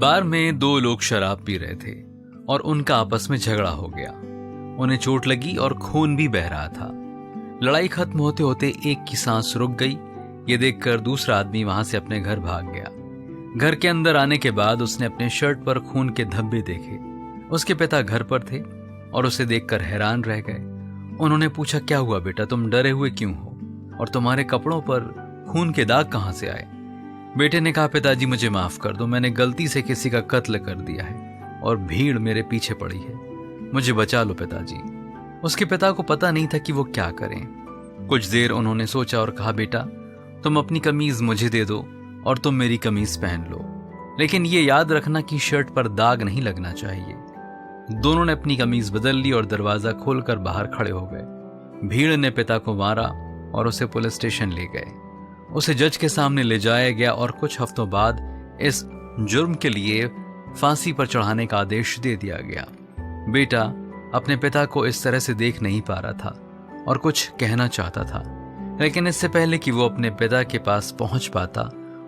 बार में दो लोग शराब पी रहे थे और उनका आपस में झगड़ा हो गया। उन्हें चोट लगी और खून भी बह रहा था। लड़ाई खत्म होते होते एक की सांस रुक गई। ये देखकर दूसरा आदमी वहां से अपने घर भाग गया। घर के अंदर आने के बाद उसने अपने शर्ट पर खून के धब्बे देखे। उसके पिता घर पर थे और उसे देखकर हैरान रह गए। उन्होंने पूछा, क्या हुआ बेटा, तुम डरे हुए क्यों हो और तुम्हारे कपड़ों पर खून के दाग कहां से आए? बेटे ने कहा, पिताजी मुझे माफ कर दो, मैंने गलती से किसी का कत्ल कर दिया है और भीड़ मेरे पीछे पड़ी है, मुझे बचा लो पिताजी। उसके पिता को पता नहीं था कि वो क्या करें। कुछ देर उन्होंने सोचा और कहा, बेटा तुम अपनी कमीज मुझे दे दो और तुम मेरी कमीज पहन लो, लेकिन ये याद रखना कि शर्ट पर दाग नहीं लगना चाहिए। दोनों ने अपनी कमीज बदल ली और दरवाजा खोलकर बाहर खड़े हो गए। भीड़ ने पिता को मारा और उसे पुलिस स्टेशन ले गए। उसे जज के सामने ले जाया गया और कुछ हफ्तों बाद इस जुर्म के लिए फांसी पर चढ़ाने का आदेश दे दिया गया। बेटा अपने पिता को इस तरह से देख नहीं पा रहा था और कुछ कहना चाहता था, लेकिन इससे पहले कि वो अपने पिता के पास पहुंच पाता,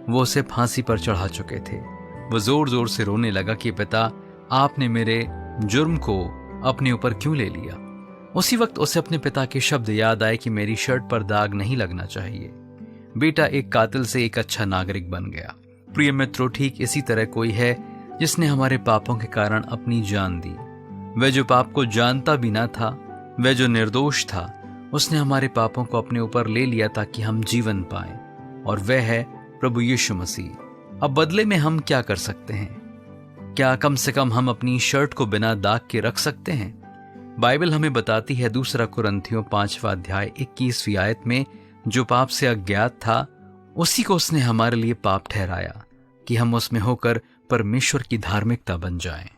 वो उसे फांसी पर चढ़ा चुके थे। वो जोर जोर से रोने लगा कि पिता, आपने मेरे जुर्म को अपने ऊपर क्यों ले लिया? उसी वक्त उसे अपने पिता के शब्द याद आए कि मेरी शर्ट पर दाग नहीं लगना चाहिए। बेटा एक कातिल से एक अच्छा नागरिक बन गया। प्रिय मित्रों, ठीक इसी तरह कोई है जिसने हमारे पापों के कारण अपनी जान दी। वह जो पाप को जानता भी ना था, वह जो निर्दोष था, उसने हमारे पापों को अपने ऊपर ले लिया ताकि हम जीवन पाएं, और वह है प्रभु यीशु मसीह। अब बदले में हम क्या कर सकते हैं? क्या कम से कम हम अपनी शर्ट को बिना दाग के रख सकते हैं? बाइबल हमें बताती है 2 कुरिन्थियों 5वां अध्याय 21वीं आयत में, जो पाप से अज्ञात था उसी को उसने हमारे लिए पाप ठहराया कि हम उसमें होकर परमेश्वर की धार्मिकता बन जाएं।